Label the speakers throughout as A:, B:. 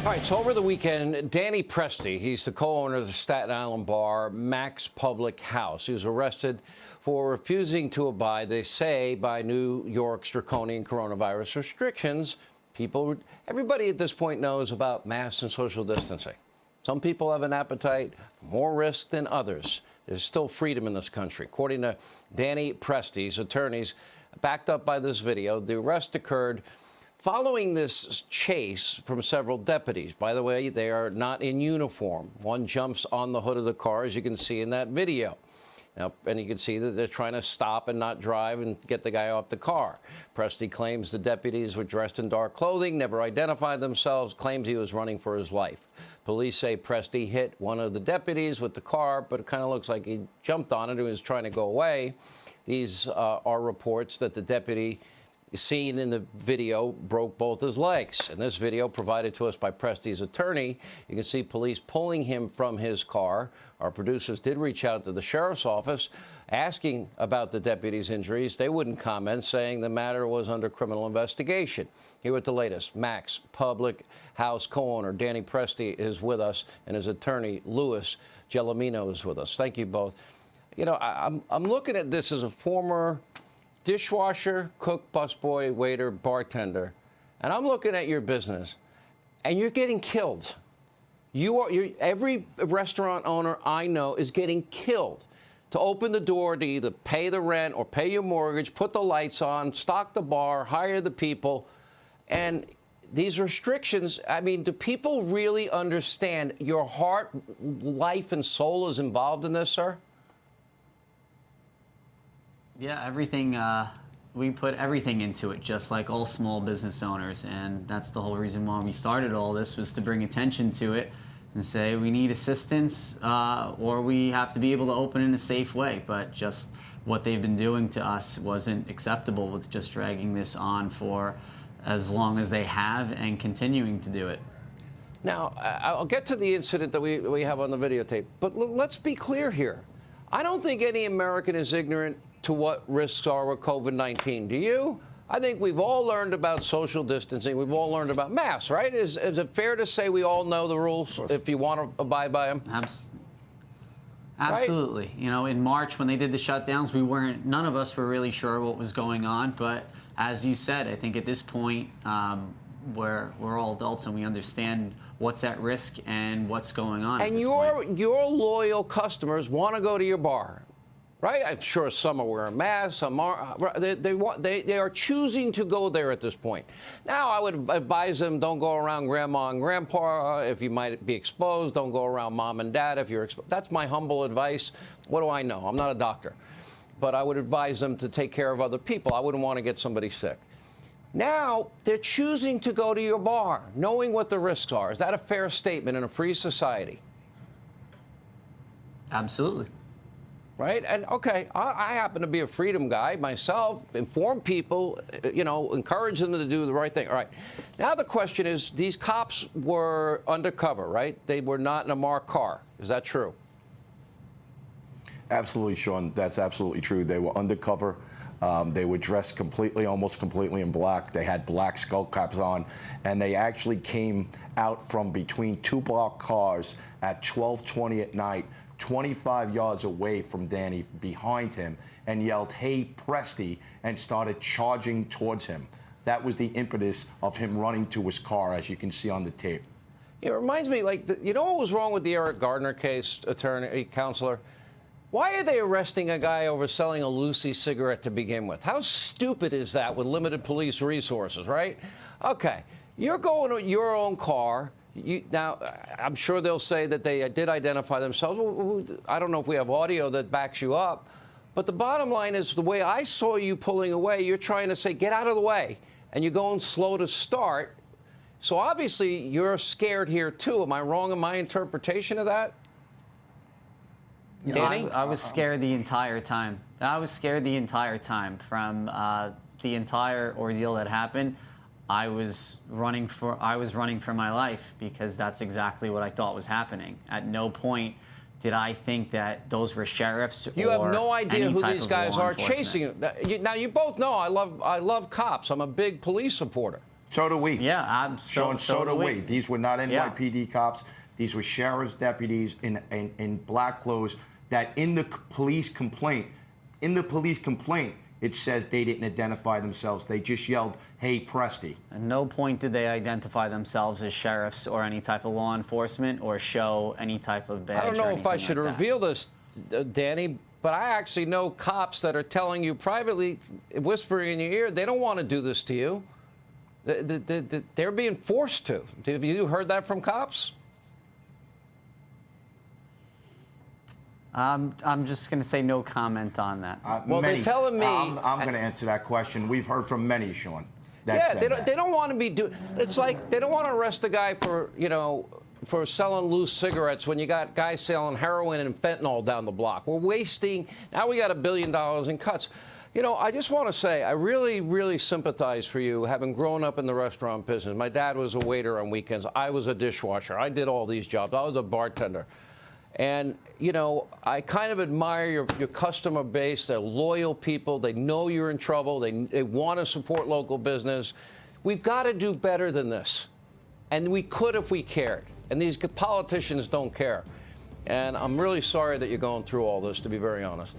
A: All right, so over the weekend, Daniel Presti, he's the co-owner of the Staten Island bar Max Public House. He was arrested for refusing to abide, they say, by New York's draconian coronavirus restrictions. Everybody at this point knows about masks and social distancing. Some people have an appetite for more risk than others. There's still freedom in this country. According to Daniel Presti's attorneys, backed up by this video, the arrest occurred following this chase from several deputies. By the way, they are not in uniform. One jumps on the hood of the car, as you can see in that video. Now, and you can see that they're trying to stop and not drive and get the guy off the car. Presti claims the deputies were dressed in dark clothing, never identified themselves, claims he was running for his life. Police say Presti hit one of the deputies with the car, but it kind of looks like he jumped on it and was trying to go away. These are reports that the deputy seen in the video broke both his legs. In this video provided to us by Presti's attorney, you can see police pulling him from his car. Our producers did reach out to the sheriff's office asking about the deputy's injuries. They wouldn't comment, saying the matter was under criminal investigation. Here with the latest, Max Public House co-owner Daniel Presti is with us, and his attorney Louis Gelormino is with us. Thank you both. You know, I'm looking at this as a former dishwasher, cook, busboy, waiter, bartender, and I'm looking at your business, and you're getting killed. Every restaurant owner I know is getting killed to open the door to either pay the rent or pay your mortgage, put the lights on, stock the bar, hire the people, and these restrictions, I mean, do people really understand your heart, life, and soul is involved in this, sir?
B: Yeah, everything, we put everything into it, just like all small business owners. And that's the whole reason why we started all this, was to bring attention to it and say we need assistance or we have to be able to open in a safe way. But just what they've been doing to us wasn't acceptable, with just dragging this on for as long as they have and continuing to do it.
A: Now, I'll get to the incident that we have on the videotape, but let's be clear here. I don't think any American is ignorant to what risks are with COVID-19. Do you? I think we've all learned about social distancing. We've all learned about masks, right? Is it fair to say we all know the rules if you want to abide by them?
B: Absolutely. Right? You know, in March when they did the shutdowns, none of us were really sure what was going on. But as you said, I think at this point, we're all adults and we understand what's at risk and what's going on.
A: And your loyal customers want to go to your bar. Right? I'm sure some are wearing masks, some are. They are choosing to go there at this point. Now, I would advise them, don't go around grandma and grandpa if you might be exposed. Don't go around mom and dad if you're exposed. That's my humble advice. What do I know? I'm not a doctor. But I would advise them to take care of other people. I wouldn't want to get somebody sick. Now, they're choosing to go to your bar, knowing what the risks are. Is that a fair statement in a free society?
B: Absolutely.
A: Right? And, okay, I happen to be a freedom guy myself, inform people, you know, encourage them to do the right thing. All right. Now the question is, these cops were undercover, right? They were not in a marked car. Is that true?
C: Absolutely, Sean. That's absolutely true. They were undercover. They were dressed almost completely in black. They had black skull caps on, and they actually came out from between two blocked cars at 12:20 at night, 25 yards away from Danny, behind him, and yelled, "Hey, Presti," and started charging towards him. That was the impetus of him running to his car, as you can see on the tape.
A: It reminds me, like, you know what was wrong with the Eric Gardner case, counselor? Why are they arresting a guy over selling a Lucy cigarette to begin with? How stupid is that with limited police resources, right? Okay, you're going to your own car. Now, I'm sure they'll say that they did identify themselves. I don't know if we have audio that backs you up. But the bottom line is, the way I saw you pulling away, you're trying to say, get out of the way. And you're going slow to start. So obviously, you're scared here, too. Am I wrong in my interpretation of that?
B: You know, I was scared the entire time. I was scared the entire time from the entire ordeal that happened. I was running for my life, because that's exactly what I thought was happening. At no point did I think that those were sheriffs.
A: You have no idea who these guys are chasing you. Now, you both know I love cops. I'm a big police supporter.
C: So do we.
B: Yeah,
C: Sean, so do we. These were not NYPD cops. These were sheriff's deputies in black clothes that in the police complaint, it says they didn't identify themselves. They just yelled, "Hey, Presti."
B: At no point did they identify themselves as sheriffs or any type of law enforcement or show any type of badge.
A: I don't know if I should
B: like that.
A: reveal this, Danny, but I actually know cops that are telling you privately, whispering in your ear, they don't want to do this to you. They're being forced to. Have you heard that from cops?
B: I'm just going to say no comment on that.
A: Well, they're telling me.
C: I'm going to answer that question. We've heard from many, Sean. That
A: They don't want to be doing. It's like they don't want to arrest a guy for for selling loose cigarettes when you got guys selling heroin and fentanyl down the block. We're wasting. Now we got $1 billion in cuts. I just want to say I really, really sympathize for you, having grown up in the restaurant business. My dad was a waiter on weekends. I was a dishwasher. I did all these jobs. I was a bartender. And, I kind of admire your customer base. They're loyal people. They know you're in trouble. They want to support local business. We've got to do better than this. And we could if we cared. And these politicians don't care. And I'm really sorry that you're going through all this, to be very honest.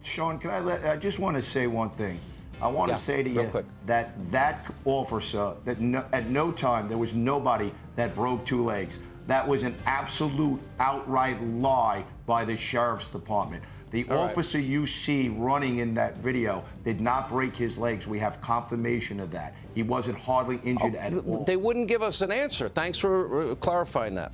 C: Sean, I just want to say one thing. I want to say to you that officer, at no time there was nobody that broke two legs. That was an absolute outright lie by the sheriff's department. The officer you see running in that video did not break his legs. We have confirmation of that. He wasn't hardly injured at all.
A: They wouldn't give us an answer. Thanks for clarifying that.